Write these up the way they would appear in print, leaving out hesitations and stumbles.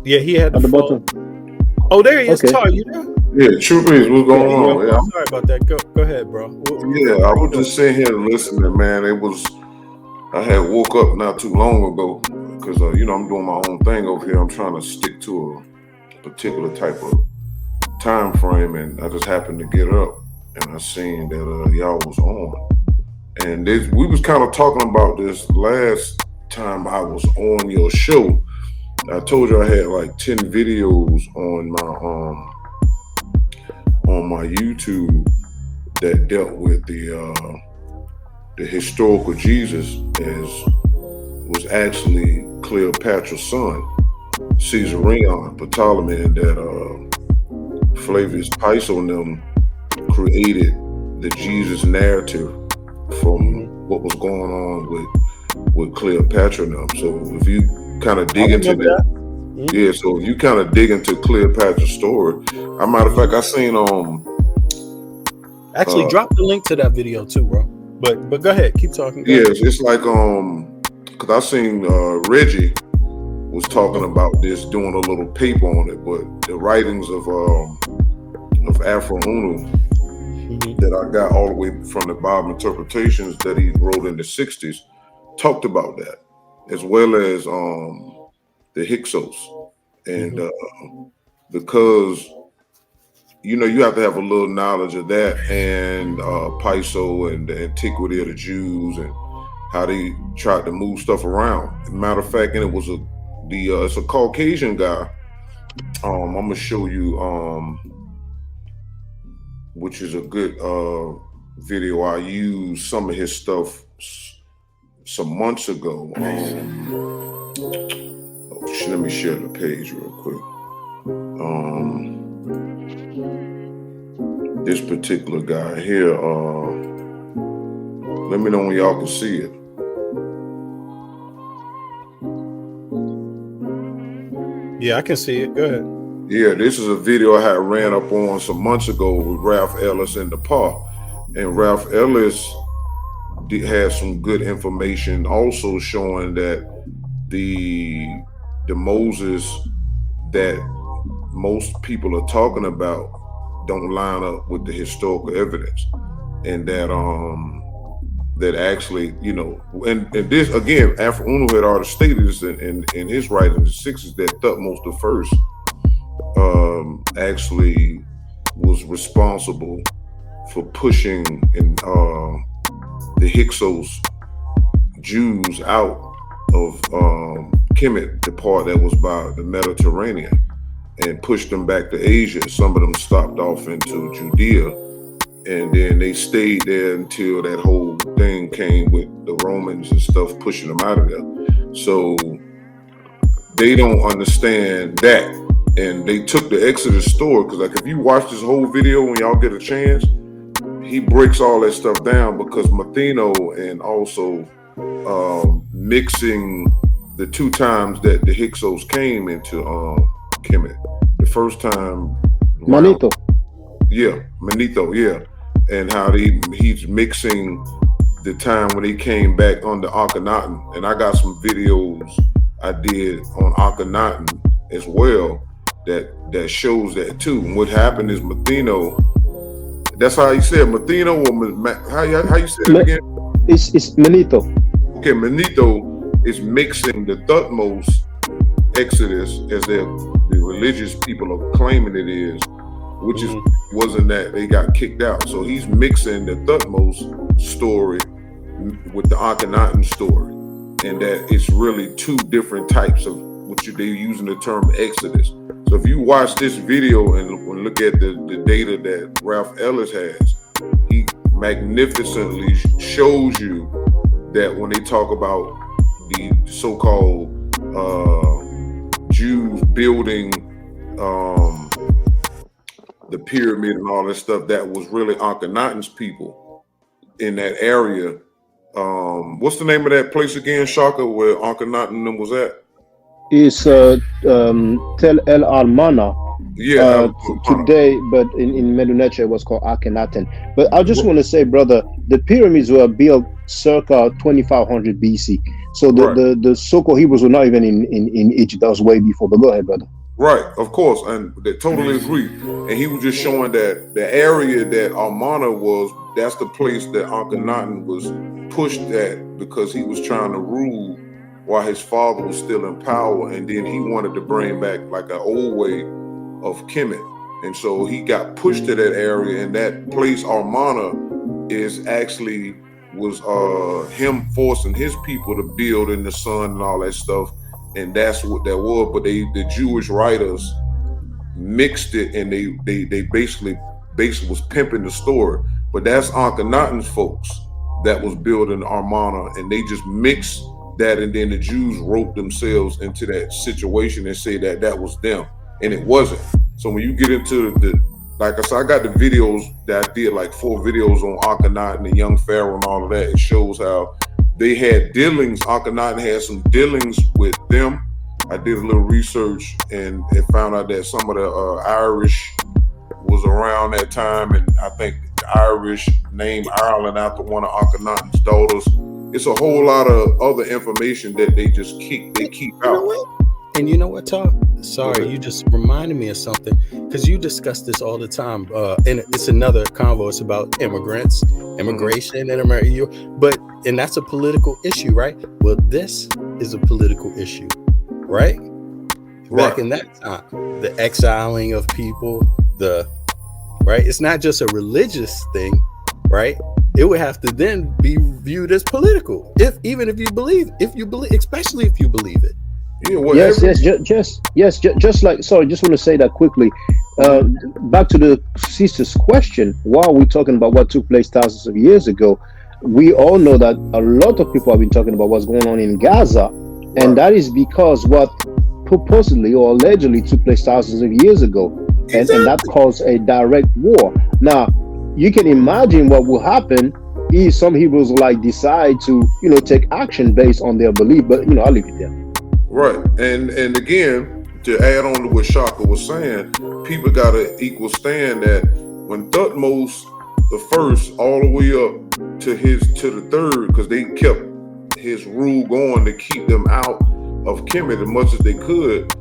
Yeah, he had At the the phone. bottom. Oh, there he is. Okay. Tar, you there? Yeah, True Breeze, what's going on? Yeah, sorry about that. Go ahead, bro. Yeah, I was just sitting here listening, man. I had woke up not too long ago because, I'm doing my own thing over here. I'm trying to stick to a particular type of time frame, and I just happened to get up and I seen that y'all was on. And we was kind of talking about this last time I was on your show. I told you I had like 10 videos on my YouTube that dealt with the historical Jesus was actually Cleopatra's son, Caesarion Ptolemy, and that Flavius Piso and them created the Jesus narrative from what was going on with Cleopatra and them. So if you kind of dig into that, yeah. So if you kind of dig into Cleopatra's story, as a matter of fact, I seen actually drop the link to that video too, bro. But go ahead, keep talking. Go ahead. It's like because I seen Reggie was talking about this, doing a little paper on it, but the writings of Afro Unu that I got all the way from the Bible interpretations that he wrote in the 60s talked about that, as well as the Hyksos. And because you have to have a little knowledge of that and Piso and the antiquity of the Jews and how they tried to move stuff around. As a matter of fact, and it was it's a Caucasian guy. I'm gonna show you which is a good video. I used some of his stuff some months ago. Let me share the page real quick. This particular guy here, let me know when y'all can see it. Yeah, I can see it. Go ahead. Yeah, this is a video I had ran up on some months ago with Ralph Ellis in the park. And Ralph Ellis had some good information also showing that the Moses that most people are talking about don't line up with the historical evidence, and that actually, and this again, Afro Unu had already stated this in his writings in the 60s that Thutmose the First actually was responsible for pushing the Hyksos Jews out of Kemet, the part that was by the Mediterranean, and pushed them back to Asia. Some of them stopped off into Judea, and then they stayed there until that whole thing came with the Romans and stuff pushing them out of there. So they don't understand that, and they took the Exodus story, because like if you watch this whole video when y'all get a chance, he breaks all that stuff down, because Matheno and also mixing the two times that the Hyksos came into Kemet. The first time, Manito. Manito, yeah. And how he's mixing the time when he came back under Akhenaten. And I got some videos I did on Akhenaten as well, that shows that too. And what happened is Mathino. That's how you said Mathino or how you said it again? It's Manito. Okay, Manito is mixing the Thutmose Exodus, as the religious people are claiming it is, which is wasn't that they got kicked out. So he's mixing the Thutmose story with the Akhenaten story, and that it's really two different types of what they're using the term Exodus. So if you watch this video and look at the data that Ralph Ellis has, he magnificently shows you that when they talk about the so-called Jews building the pyramid and all that stuff, that was really Akhenaten's people in that area. What's the name of that place again, Shaka, where Akhenaten was at? It's Tel El Almana. Yeah, today, but in Medunetia it was called Akhenaten. But I just want to say, brother, the pyramids were built circa 2500 BC. So the so-called Hebrews were not even in Egypt. That was way before. But go ahead, brother. Right, of course, and they totally agree. And he was just showing that the area that Almana was, that's the place that Akhenaten was pushed at, because he was trying to rule while his father was still in power, and then he wanted to bring back like an old way of Kemet. And so he got pushed to that area, and that place Almana is actually was him forcing his people to build in the sun and all that stuff. And that's what that was. But the Jewish writers mixed it, and they basically was pimping the story. But that's Akhenaten's folks that was building Armana, and they just mixed that, and then the Jews wrote themselves into that situation and say that that was them, and it wasn't. So when you get into like I said, I got the videos that I did, like 4 videos on Akhenaten and young Pharaoh and all of that. It shows how they had dealings. Akhenaten had some dealings with them. I did a little research and found out that some of the Irish was around that time, and I think the Irish named Ireland after one of Akhenaten's daughters. It's a whole lot of other information that they just keep out. And you know what, Tom? Sorry, you just reminded me of something, because you discuss this all the time. And it's another convo. It's about immigrants, immigration, and America. And that's a political issue, right? Well, this is a political issue, right? Back in that time, the exiling of people, right? It's not just a religious thing, right? It would have to then be viewed as political, especially if you believe it. Yeah, well, just like, sorry, just want to say that quickly. Back to the sister's question, while we're talking about what took place thousands of years ago, we all know that a lot of people have been talking about what's going on in Gaza, and that is because what purportedly or allegedly took place thousands of years ago, and that caused a direct war. Now, you can imagine what will happen if some Hebrews like decide to, take action based on their belief. But I'll leave it there. Right, and again, to add on to what Shaka was saying, people got to equal stand that when Thutmose the first all the way up to the third, because they kept his rule going to keep them out of Kemet as much as they could.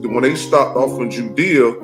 When they stopped off in Judea,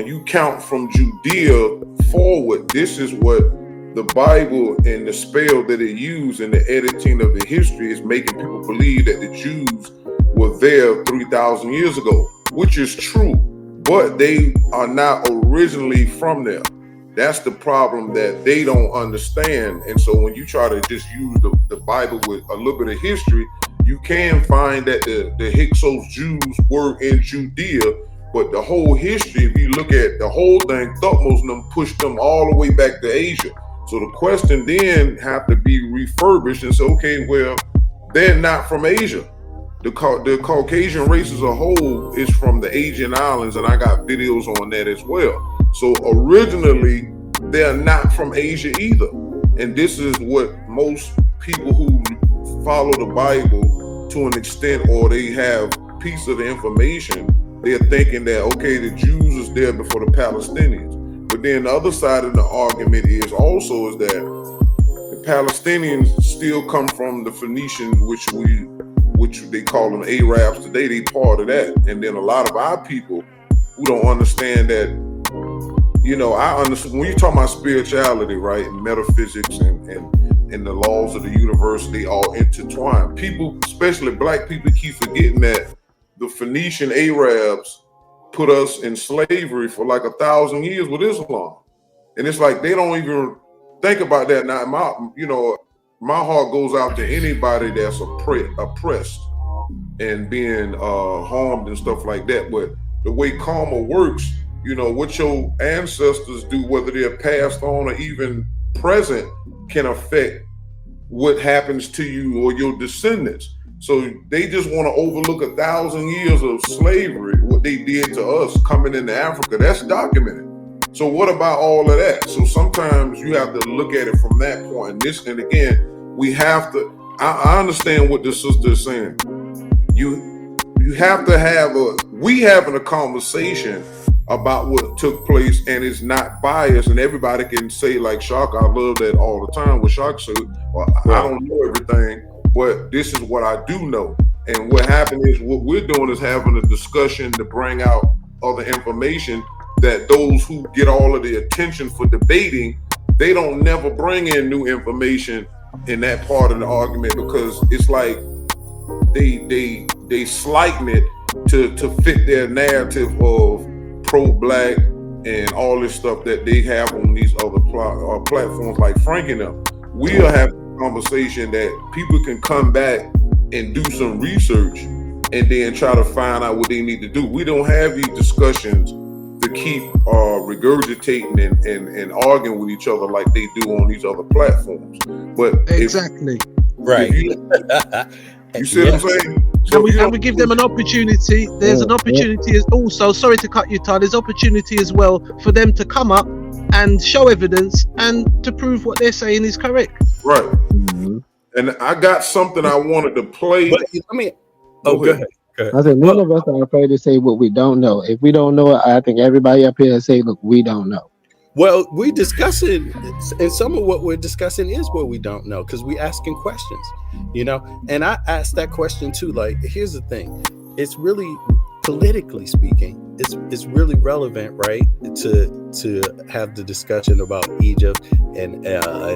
when you count from Judea forward, this is what the Bible and the spell that it used in the editing of the history is making people believe that the Jews were there 3,000 years ago, which is true, but they are not originally from there. That's the problem that they don't understand. And so when you try to just use the Bible with a little bit of history, you can find that the Hyksos Jews were in Judea, but the whole history, if you look at the whole thing, Thutmose and them pushed them all the way back to Asia. So the question then have to be refurbished and say, okay, well, they're not from Asia. The Caucasian race as a whole is from the Asian islands, and I got videos on that as well. So originally, they're not from Asia either. And this is what most people who follow the Bible to an extent, or they have piece of the information, they're thinking that, okay, the Jews is there before the Palestinians. But then the other side of the argument is also is that the Palestinians still come from the Phoenicians, which they call them Arabs today. They part of that. And then a lot of our people who don't understand that, you know, I understand when you talk about spirituality, right, and metaphysics and the laws of the universe, they all intertwine. People, especially black people, keep forgetting that the Phoenician Arabs put us in slavery for like 1,000 years with Islam. And it's like they don't even think about that now. My heart goes out to anybody that's oppressed and being harmed and stuff like that. But the way karma works, you know, what your ancestors do, whether they're passed on or even present, can affect what happens to you or your descendants. So they just want to overlook 1,000 years of slavery, what they did to us coming into Africa. That's documented. So what about all of that? So sometimes you have to look at it from that point. And again, we have to, I understand what the sister is saying. You have to have we having a conversation about what took place, and it's not biased, and everybody can say like Shock, I love that all the time with Shock said, well, I don't know everything, but this is what I do know. And what happened is what we're doing is having a discussion to bring out other information that those who get all of the attention for debating, they don't never bring in new information in that part of the argument, because it's like they slighten it to fit their narrative of pro-black and all this stuff that they have on these other platforms like Frank and them. We'll have a conversation that people can come back and do some research and then try to find out what they need to do. We don't have these discussions to keep regurgitating and arguing with each other like they do on these other platforms. But exactly. Right. You see what I'm saying? So and we give them an opportunity. There's an opportunity also, sorry to cut you, Ty, there's opportunity as well for them to come up and show evidence and to prove what they're saying is correct. Right. Mm-hmm. And I got something I wanted to play. But, go ahead. I said none of us are afraid to say what we don't know. If we don't know it, I think everybody up here say, look, we don't know. Well, we discussing, and some of what we're discussing is what we don't know, because we asking questions, you know. And I asked that question too. Like, here's the thing: it's really, politically speaking, it's really relevant, right? To have the discussion about Egypt and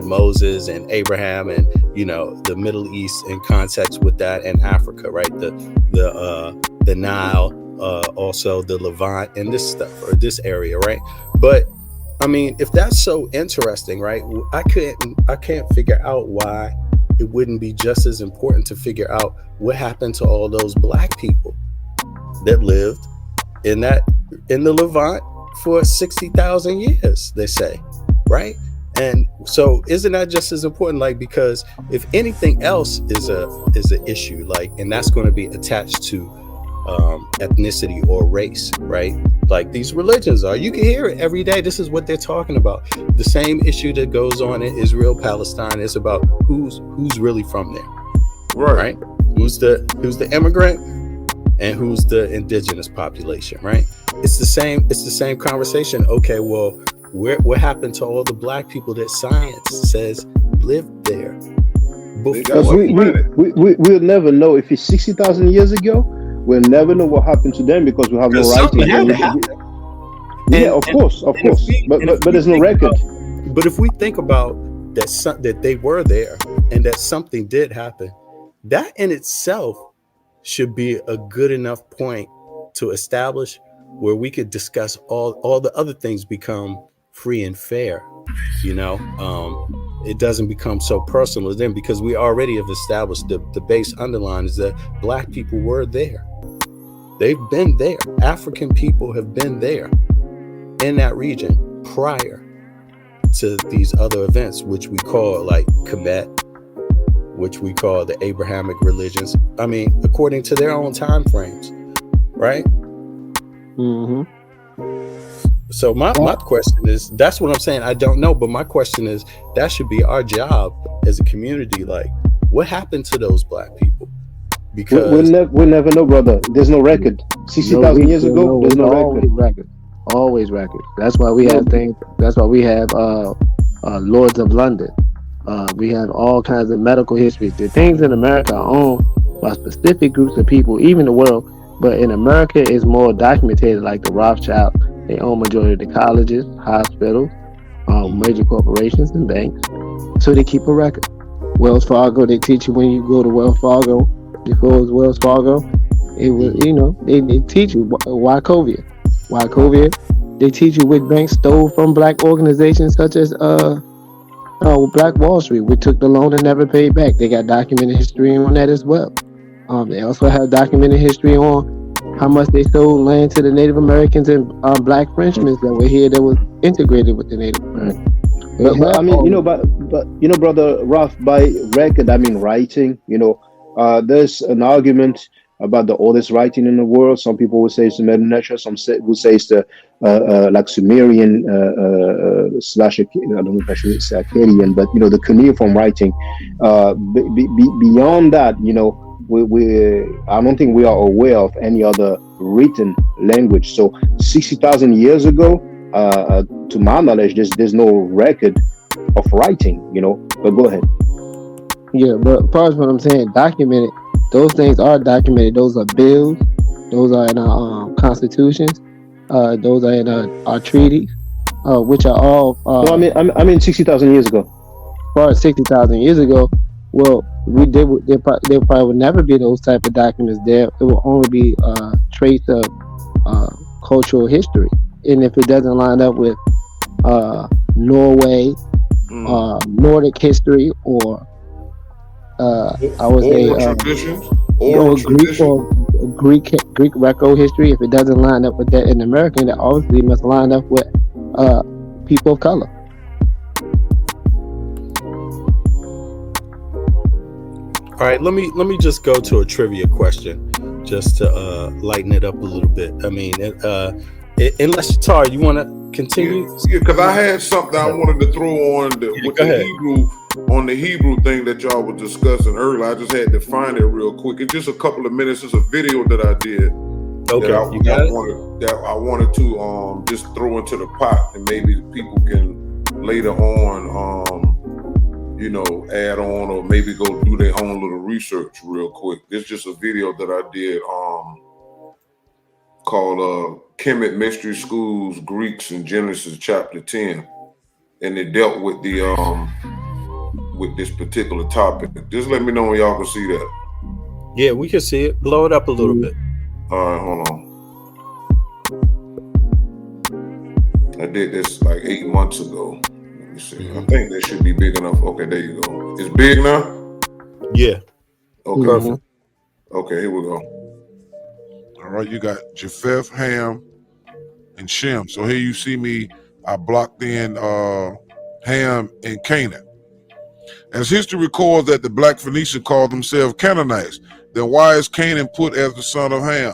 Moses and Abraham and, you know, the Middle East in context with that, and Africa, right? The Nile, also the Levant and this stuff, or this area, right? But I mean, if that's so interesting, right? I can't figure out why it wouldn't be just as important to figure out what happened to all those black people that lived in the Levant for 60,000 years, they say, right? And so isn't that just as important? Like, because if anything else is an issue, like, and that's going to be attached to ethnicity or race, right? Like these religions are, you can hear it every day. This is what they're talking about. The same issue that goes on in Israel, Palestine is about who's really from there, right? Who's the immigrant and who's the indigenous population, right? It's the same conversation. Okay, well, what happened to all the black people that science says lived there? Because we'll never know if it's 60,000 years ago. We'll never know what happened to them because we have no right to. Yeah, And of course, of and if course. we and if But we there's no think record. but if we think about that they were there and that something did happen, that in itself should be a good enough point to establish where we could discuss all the other things become free and fair. You know, it doesn't become so personal then because we already have established the base underline is that black people were there. They've been there. African people have been there in that region prior to these other events, which we call like Kemet, which we call the Abrahamic religions. I mean, according to their own time frames, right? Mm-hmm. So my question is, that's what I'm saying. I don't know, but my question is, that should be our job as a community. Like, what happened to those black people? Because We'll never know, brother. There's no record. No, 60,000 years still ago, know. there's It's no always record. records. Always records. That's why we No, have things. That's why we have Lords of London. We have all kinds of medical history. The things in America are owned by specific groups of people, even the world. But in America, it's more documented, like the Rothschild. They own majority of the colleges, hospitals, major corporations, and banks. So they keep a record. Wells Fargo, they teach you when you go to Wells Fargo. Before it was Wells Fargo, it was, they teach you Wachovia. Wachovia, they teach you which banks stole from black organizations such as Black Wall Street, which took the loan and never paid back. They got documented history on that as well. They also have documented history on how much they sold land to the Native Americans and black Frenchmen that were here that was integrated with the Native Americans. They but have I mean, all of but brother Ralph, by record, I mean writing. There's an argument about the oldest writing in the world. Some people would say it's the Medo-Nation. Would say it's the like Sumerian slash. I don't know if I should say Akkadian, but the cuneiform writing. Beyond that, I don't think we are aware of any other written language. So 60,000 years ago, to my knowledge, there's no record of writing. But go ahead. Yeah, but as far as what I'm saying, documented, those things are documented. Those are bills. Those are in our constitutions. Those are in our treaties, which are all. No, I mean 60,000 years ago. As far as 60,000 years ago, well, there probably would never be those type of documents there. It will only be trace of cultural history, and if it doesn't line up with Norway, Nordic history, or I would say traditions, oral Greek record history. If it doesn't line up with that in American, it obviously must line up with people of color. all right, let me just go to a trivia question, just to lighten it up a little bit. I mean, unless Tar, you want to continue? Yeah, because I had something I wanted to throw on with go the ahead. Hebrew thing that y'all were discussing earlier. I just had to find it real quick. It's just a couple of minutes. It's a video that I did. Okay, that I wanted to just throw into the pot, and maybe people can later on add on, or maybe go do their own little research real quick. It's just a video that I did called Kemet Mystery Schools, Greeks in Genesis chapter 10, and it dealt with the with this particular topic. Just let me know when y'all can see that. Yeah, we can see it. Blow it up a little bit. All right, hold on. I did this like 8 months ago. Let me see. I think that should be big enough. Okay, there you go. It's big now? Yeah. Okay. Perfect. Okay, here we go. All right, you got Japheth, Ham, and Shem. So here you see me, I blocked in Ham and Canaan. As history records that the black Phoenicians called themselves Canaanites, then why is Canaan put as the son of Ham?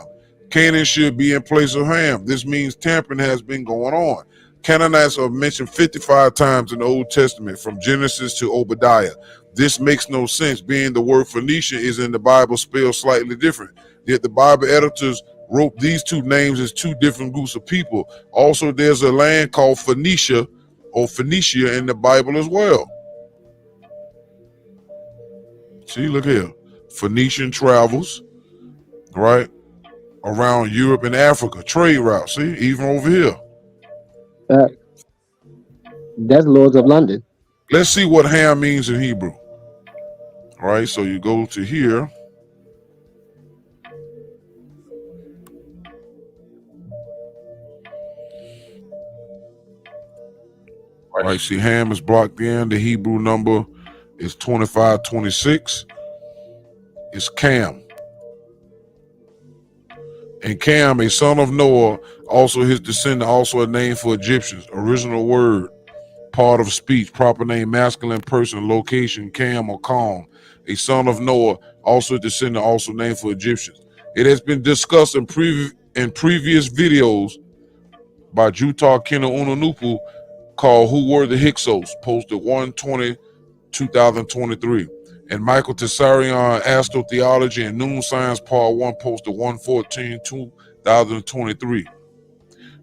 Canaan should be in place of Ham. This means tampering has been going on. Canaanites are mentioned 55 times in the Old Testament, from Genesis to Obadiah. This makes no sense, being the word Phoenician is in the Bible spelled slightly different. Yet the Bible editors wrote these two names as two different groups of people. Also, there's a land called Phoenicia or Phoenicia in the Bible as well. See, look here. Phoenician travels, right, around Europe and Africa, trade route. See, even over here. Uh, that's Lords of London. Let's see what Ham means in Hebrew. All right, so you go to here. All right, see, Ham is blocked in. The Hebrew number is 2526. It's Cam. And Cam, a son of Noah, also his descendant, also a name for Egyptians. Original word, part of speech, proper name, masculine person, location, Cam or Calm. A son of Noah, also a descendant, also named for Egyptians. It has been discussed in previous videos by Utah Kena Unanupu called Who Were the Hyksos, posted 1/20/2023. And Michael Tessarion, Astrotheology and Noon Science, Part 1, posted 1/14/2023.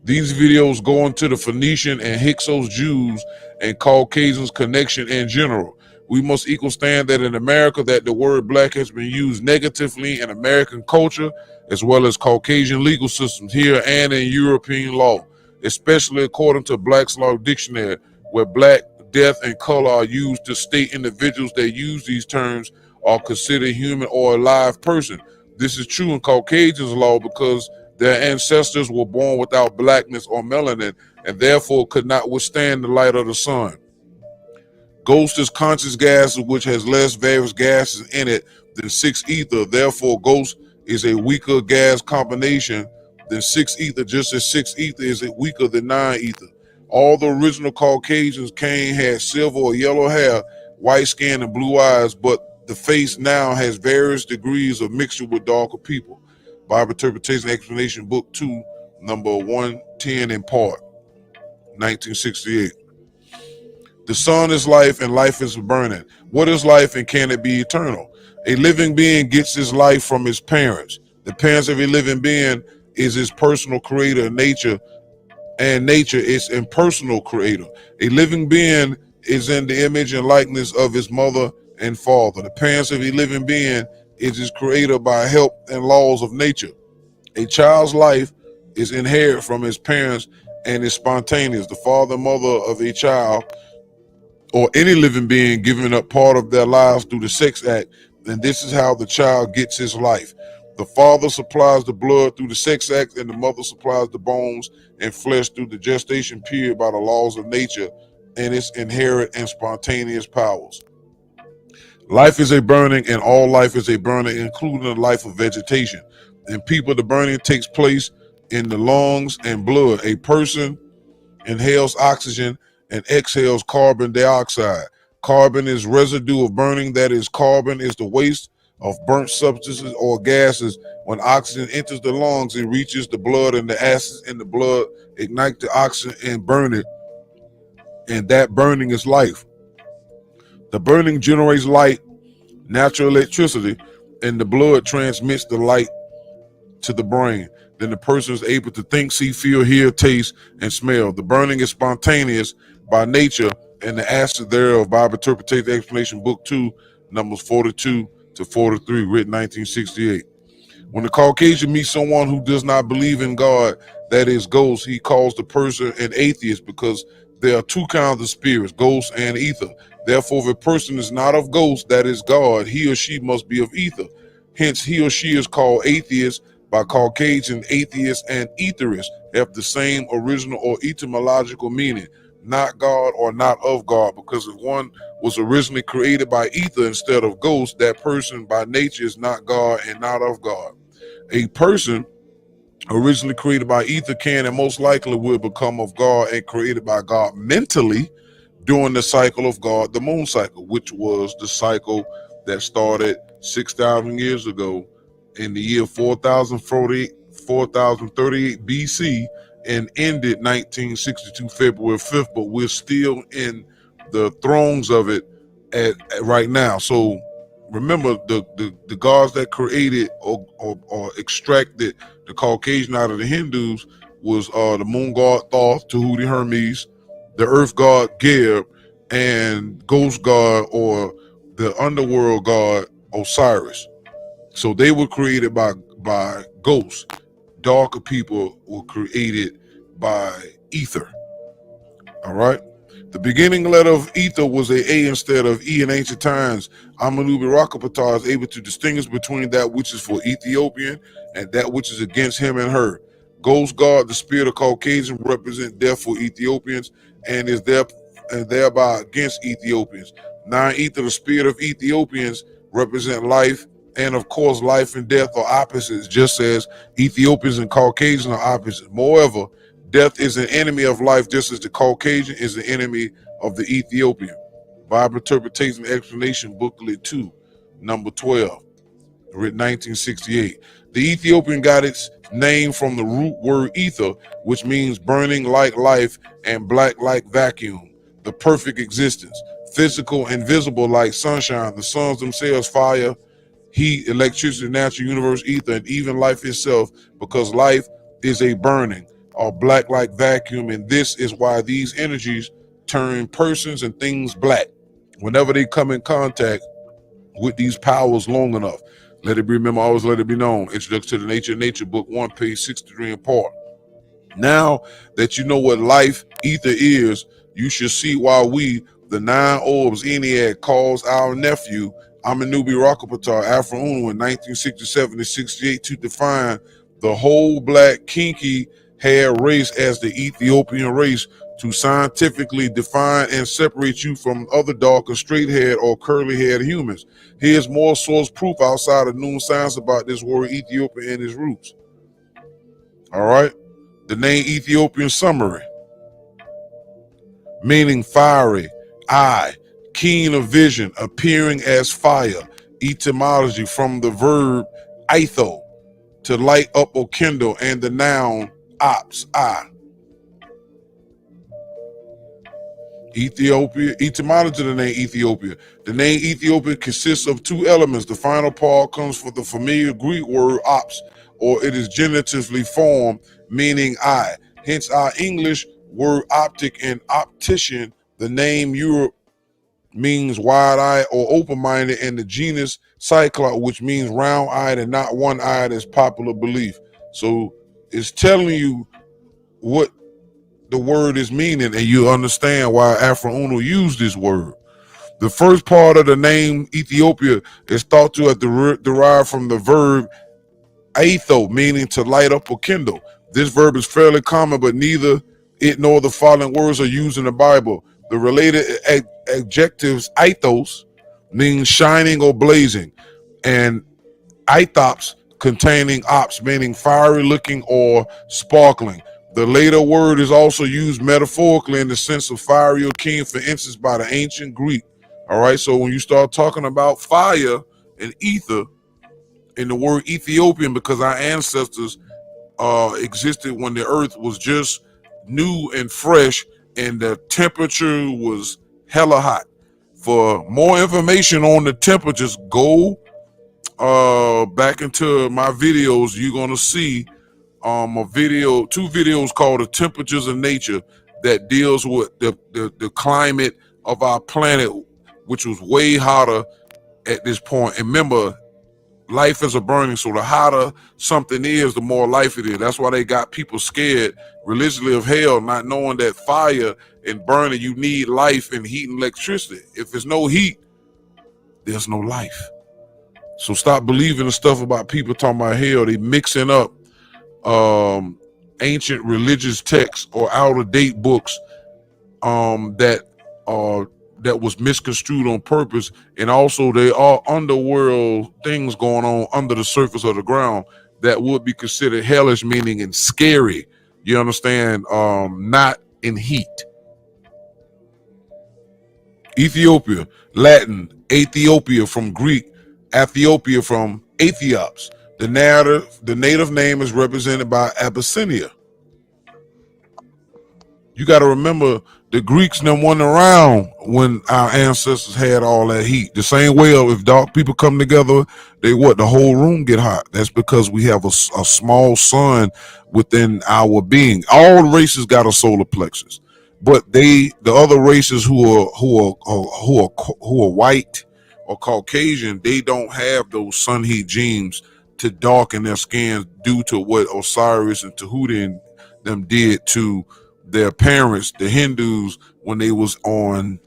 These videos go into the Phoenician and Hyksos Jews and Caucasians connection in general. We must equal stand that in America that the word black has been used negatively in American culture as well as Caucasian legal systems here and in European law, especially according to Black's Law Dictionary, where black, death, and color are used to state individuals that use these terms are considered human or a live person. This is true in Caucasians law because their ancestors were born without blackness or melanin and therefore could not withstand the light of the sun. Ghost is conscious gas which has less various gases in it than 6-ether. Therefore, ghost is a weaker gas combination than 6-ether, just as 6-ether is weaker than 9-ether. All the original Caucasians Cain had silver or yellow hair, white skin, and blue eyes, but the face now has various degrees of mixture with darker people. Bible Interpretation Explanation, Book 2, number 110 in part, 1968. The sun is life and life is burning. What is life and can it be eternal? A living being gets his life from his parents. The parents of a living being is his personal creator, nature, and nature is impersonal creator. A living being is in the image and likeness of his mother and father. The parents of a living being is his creator by help and laws of nature. A child's life is inherited from his parents and is spontaneous. The father and mother of a child or any living being giving up part of their lives through the sex act, and this is how the child gets his life. The father supplies the blood through the sex act, and the mother supplies the bones and flesh through the gestation period by the laws of nature and its inherent and spontaneous powers. Life is a burning, and all life is a burning, including the life of vegetation. In people, the burning takes place in the lungs and blood. A person inhales oxygen and exhales carbon dioxide. Carbon is residue of burning, that is, carbon is the waste of burnt substances or gases. When oxygen enters the lungs, it reaches the blood, and the acids in the blood ignite the oxygen and burn it, and that burning is life. The burning generates light, natural electricity, and the blood transmits the light to the brain. Then the person is able to think, see, feel, hear, taste, and smell. The burning is spontaneous by nature, and the acid thereof. Bible Interpretation Explanation, Book 2, numbers 42-43, written 1968. When the Caucasian meets someone who does not believe in God, that is ghosts, he calls the person an atheist because there are two kinds of spirits, ghosts and ether. Therefore, if a person is not of ghosts, that is God, he or she must be of ether. Hence, he or she is called atheist by Caucasian. Atheist and etherist have the same original or etymological meaning, not God or not of God, because if one was originally created by ether instead of ghost, that person by nature is not God and not of God. A person originally created by ether can and most likely will become of God and created by God mentally during the cycle of God, the moon cycle, which was the cycle that started 6,000 years ago in the year 4038 BC and ended 1962 February 5th, but we're still in the thrones of it at right now. So remember, the gods that created or extracted the Caucasian out of the Hindus was the moon god Thoth, Tahuti Hermes, the earth god Geb, and ghost god or the underworld god Osiris. So they were created by ghosts. Darker people were created by ether. All right. The beginning letter of ether was a instead of E in ancient times. Amanubi Rakapata is able to distinguish between that which is for Ethiopian and that which is against him and her. Ghost God, the spirit of Caucasian, represent death for Ethiopians and is there and thereby against Ethiopians. Nine ether, the spirit of Ethiopians, represent life, and of course, life and death are opposites, just as Ethiopians and Caucasians are opposites. Moreover, death is an enemy of life, just as the Caucasian is the enemy of the Ethiopian. Bible Interpretation and Explanation, Booklet 2, number 12, written 1968. The Ethiopian got its name from the root word ether, which means burning like life and black like vacuum, the perfect existence, physical and visible like sunshine, the suns themselves, fire, heat, electricity, natural universe, ether, and even life itself, because life is a burning or black like vacuum, and this is why these energies turn persons and things black whenever they come in contact with these powers long enough. Let it be remembered, always let it be known. Introduction to the Nature of Nature, Book 1, page 63 in part. Now that you know what life ether is, you should see why we, the nine orbs ENIAC, calls our nephew Amanubi Rakapata Afro Uno in 1967 to 68 to define the whole black kinky hair race as the Ethiopian race, to scientifically define and separate you from other darker straight-haired or curly-haired humans. Here's more source proof outside of known science about this word Ethiopia and its roots. All right. The name Ethiopian summary, meaning fiery, eye, keen of vision, appearing as fire. Etymology from the verb aitho, to light up or kindle, and the noun ops, eye. Ethiopia, etymology of the name Ethiopia. The name Ethiopia consists of two elements. The final part comes from the familiar Greek word ops, or it is genitively formed, meaning eye. Hence our English word optic and optician. The name Europe means wide-eyed or open-minded, and the genus Cyclops, which means round-eyed and not one-eyed, is popular belief. So it's telling you what the word is meaning, and you understand why Afro Uno used this word. The first part of the name Ethiopia is thought to have derived from the verb aetho, meaning to light up or kindle. This verb is fairly common, but neither it nor the following words are used in the Bible. The related adjectives aethos means shining or blazing, and aethops containing ops, meaning fiery looking or sparkling. The later word is also used metaphorically in the sense of fiery or keen, for instance, by the ancient Greek. All right, so when you start talking about fire and ether in the word Ethiopian, because our ancestors existed when the earth was just new and fresh and the temperature was hella hot. For more information on the temperatures, go back into my videos. You're gonna see two videos called The Temperatures of Nature, that deals with the climate of our planet, which was way hotter at this point. And remember, life is a burning, so the hotter something is, the more life it is. That's why they got people scared religiously of hell, not knowing that fire and burning, you need life and heat and electricity. If there's no heat, there's no life. So stop believing the stuff about people talking about hell. They mixing up ancient religious texts or out-of-date books that was misconstrued on purpose, and also there are underworld things going on under the surface of the ground that would be considered hellish, meaning and scary. You understand? Not in heat. Ethiopia, Latin, Ethiopia from Greek, Ethiopia from Ethiops. The native name is represented by Abyssinia. You got to remember, the Greeks never went around when our ancestors had all that heat. The same way, if dark people come together, the whole room get hot. That's because we have a small sun within our being. All races got a solar plexus, but the other races who are white or Caucasian, they don't have those sun heat genes to darken their skins due to what Osiris and Tahuti and them did to their parents, the Hindus, when they was in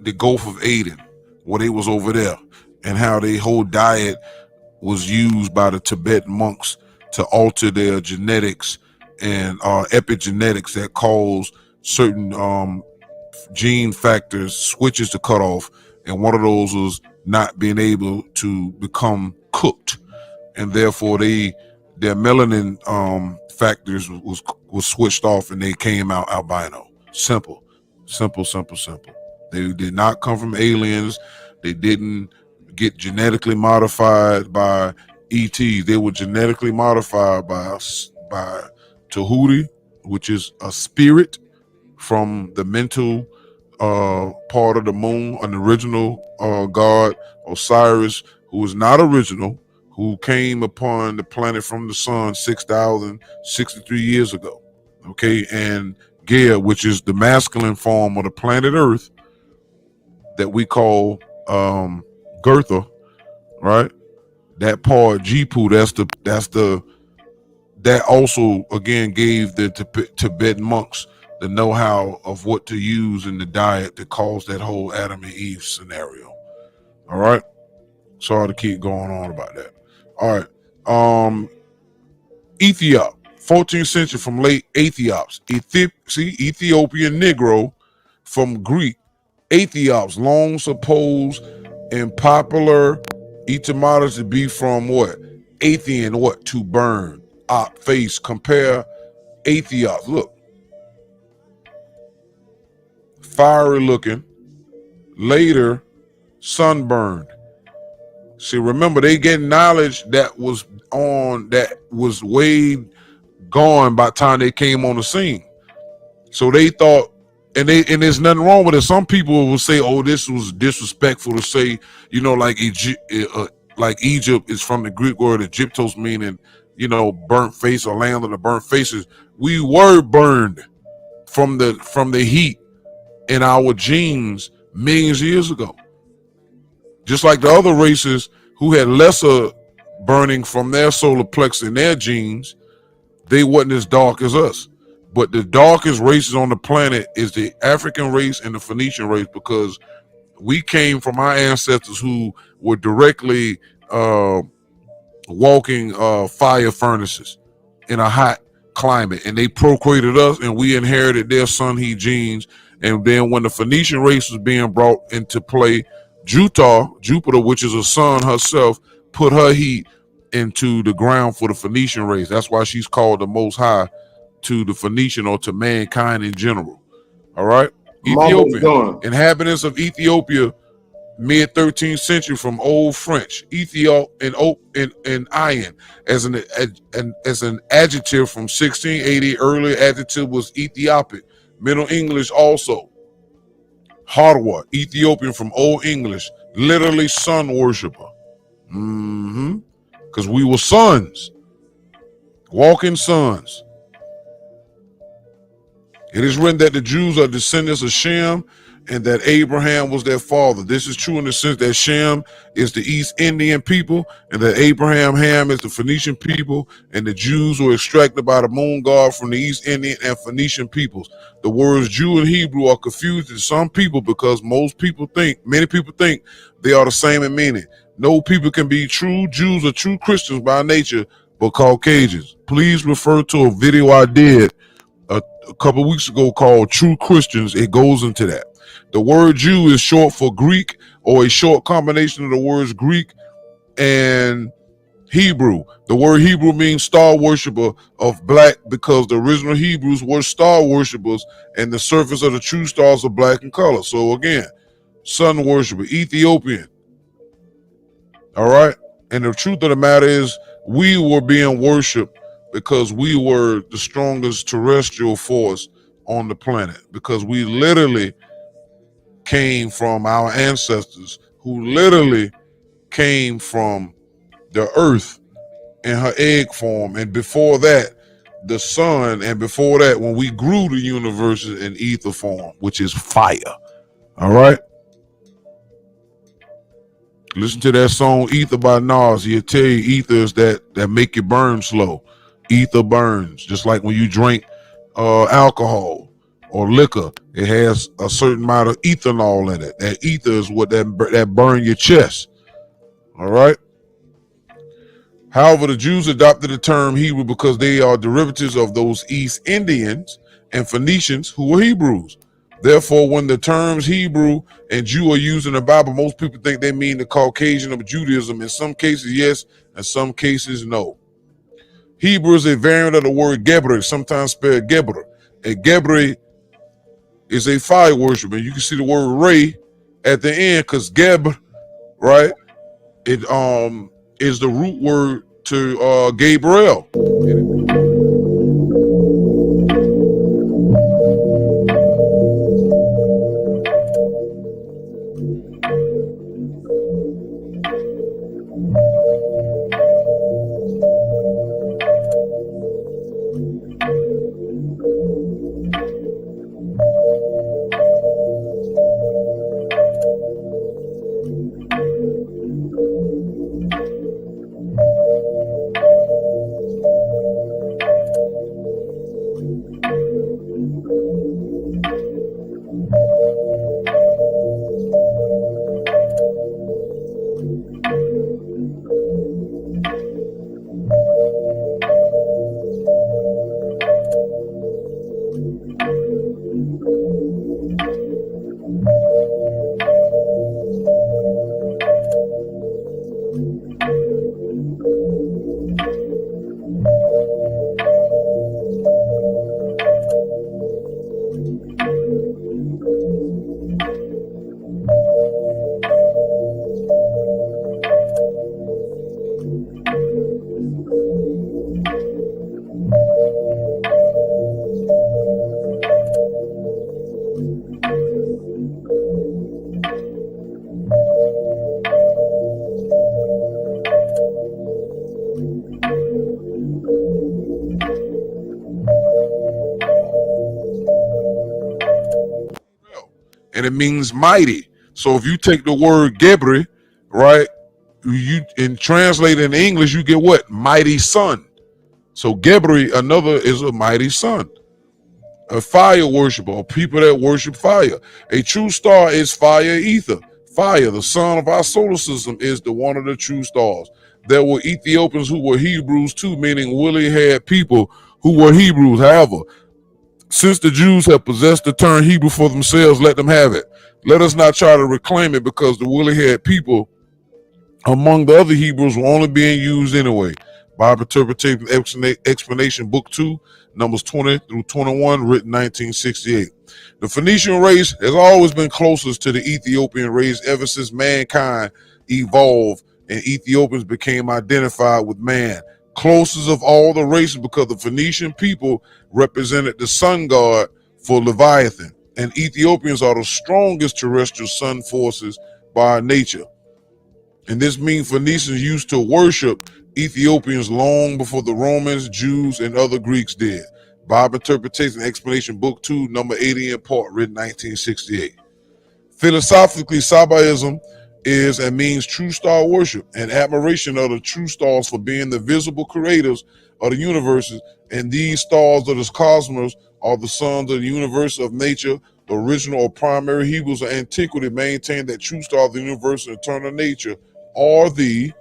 the Gulf of Aden, where they was over there, and how their whole diet was used by the Tibetan monks to alter their genetics and epigenetics that cause certain gene factors, switches to cut off, and one of those was not being able to become cooked, and therefore their melanin factors was switched off, and they came out albino. Simple. They did not come from aliens. They didn't get genetically modified by ETs. They were genetically modified by Tahuti, which is a spirit from the mental part of the moon, an original god, Osiris, who was not original, who came upon the planet from the sun 6,063 years ago. Okay, and Gaia, which is the masculine form of the planet Earth that we call Gertha, right? That part Jipu, that also again gave the Tibetan monks the know-how of what to use in the diet that caused that whole Adam and Eve scenario. All right. Sorry to keep going on about that. All right. Ethiop, 14th century from late Ethiops. Ethiopian Negro from Greek. Ethiops, long supposed and popular etymology to be from what? Athean, what? To burn. Face. Compare Ethiops. Look. Fiery looking. Later, sunburned. See, remember, they get knowledge that was way gone by the time they came on the scene. So they thought, and there's nothing wrong with it. Some people will say, "Oh, this was disrespectful to say," like Egypt is from the Greek word Egyptos, meaning burnt face or land of the burnt faces. We were burned from the heat in our genes millions of years ago. Just like the other races who had lesser burning from their solar plex in their genes, they wasn't as dark as us. But the darkest races on the planet is the African race and the Phoenician race, because we came from our ancestors who were directly walking fire furnaces in a hot climate, and they procreated us, and we inherited their sun heat genes. And then when the Phoenician race was being brought into play, Jupiter, which is a sun herself, put her heat into the ground for the Phoenician race. That's why she's called the Most High to the Phoenician, or to mankind in general. All right. Ethiopian, inhabitants of Ethiopia, mid 13th century, from Old French, Ethiop and iron as an adjective from 1680. Earlier adjective was Ethiopic. Middle English also. Harwa, Ethiopian from Old English, literally sun worshiper. Because we were sons, walking sons. It is written that the Jews are descendants of Shem and that Abraham was their father. This is true in the sense that Shem is the East Indian people, and that Ham is the Phoenician people, and the Jews were extracted by the moon god from the East Indian and Phoenician peoples. The words Jew and Hebrew are confused to some people because many people think they are the same in meaning. No people can be true Jews or true Christians by nature, but Caucasians. Please refer to a video I did a couple weeks ago called True Christians. It goes into that. The word Jew is short for Greek, or a short combination of the words Greek and Hebrew. The word Hebrew means star worshiper of black, because the original Hebrews were star worshipers, and the surface of the true stars are black in color. So again, sun worshiper, Ethiopian. All right. And the truth of the matter is, we were being worshipped because we were the strongest terrestrial force on the planet, because we literally came from our ancestors who literally came from the earth in her egg form, and before that the sun, and before that when we grew the universe in ether form, which is fire. All right. Listen to that song "Ether" by Nas. He'll tell you ether is that make you burn slow. Ether burns, just like when you drink alcohol or liquor. It has a certain amount of ethanol in it. That ether is what that burn your chest. All right. However, the Jews adopted the term Hebrew because they are derivatives of those East Indians and Phoenicians who were Hebrews. Therefore, when the terms Hebrew and Jew are used in the Bible, most people think they mean the Caucasian of Judaism. In some cases, yes, in some cases, no. Hebrew is a variant of the word Gebre, sometimes spelled Gebre. A Gebre is a fire worshiper. You can see the word Ray at the end because Geb, right? It is the root word to Gabriel. And it means mighty. So if you take the word Gebri, right, you and translate it in English, you get what? Mighty son. So Gebri, another, is a mighty son. A fire worshiper, or people that worship fire. A true star is fire ether. Fire, the sun of our solar system, is the one of the true stars. There were Ethiopians who were Hebrews too, meaning Willie had people who were Hebrews. However, since the Jews have possessed the term Hebrew for themselves, let them have it. Let us not try to reclaim it because the woolly haired people among the other Hebrews were only being used anyway. Bible Interpretation Explanation, Book 2, Numbers 20 through 21, written 1968. The Phoenician race has always been closest to the Ethiopian race ever since mankind evolved and Ethiopians became identified with man. Closest of all the races because the Phoenician people represented the sun god for Leviathan, and Ethiopians are the strongest terrestrial sun forces by nature. And this means Phoenicians used to worship Ethiopians long before the Romans, Jews, and other Greeks did. Bible Interpretation Explanation, Book 2, number 80 in part, written 1968. Philosophically, Sabaism is and means true star worship and admiration of the true stars for being the visible creators of the universes, and these stars of the cosmos are the sons of the universe of nature. The original or primary Hebrews of antiquity maintained that true star of the universe and eternal nature are the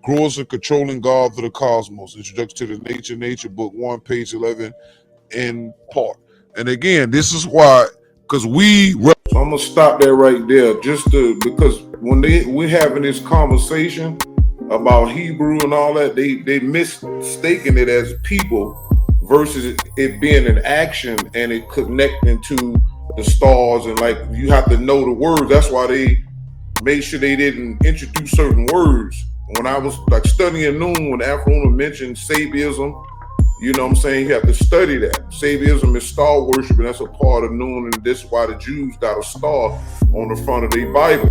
growers and controlling God of the cosmos. Introduction to the Nature, Book 1, page 11 in part. And again, this is why, because so I'm gonna stop there right there, just because when we're having this conversation about Hebrew and all that, they mistaken it as people versus it being an action and it connecting to the stars, and like you have to know the words. That's why they made sure they didn't introduce certain words. When I was like studying Noon, when Afro mentioned Sabiism, you know what I'm saying? You have to study that. Sabiism is star worship, and that's a part of Noon, and this is why the Jews got a star on the front of their Bible.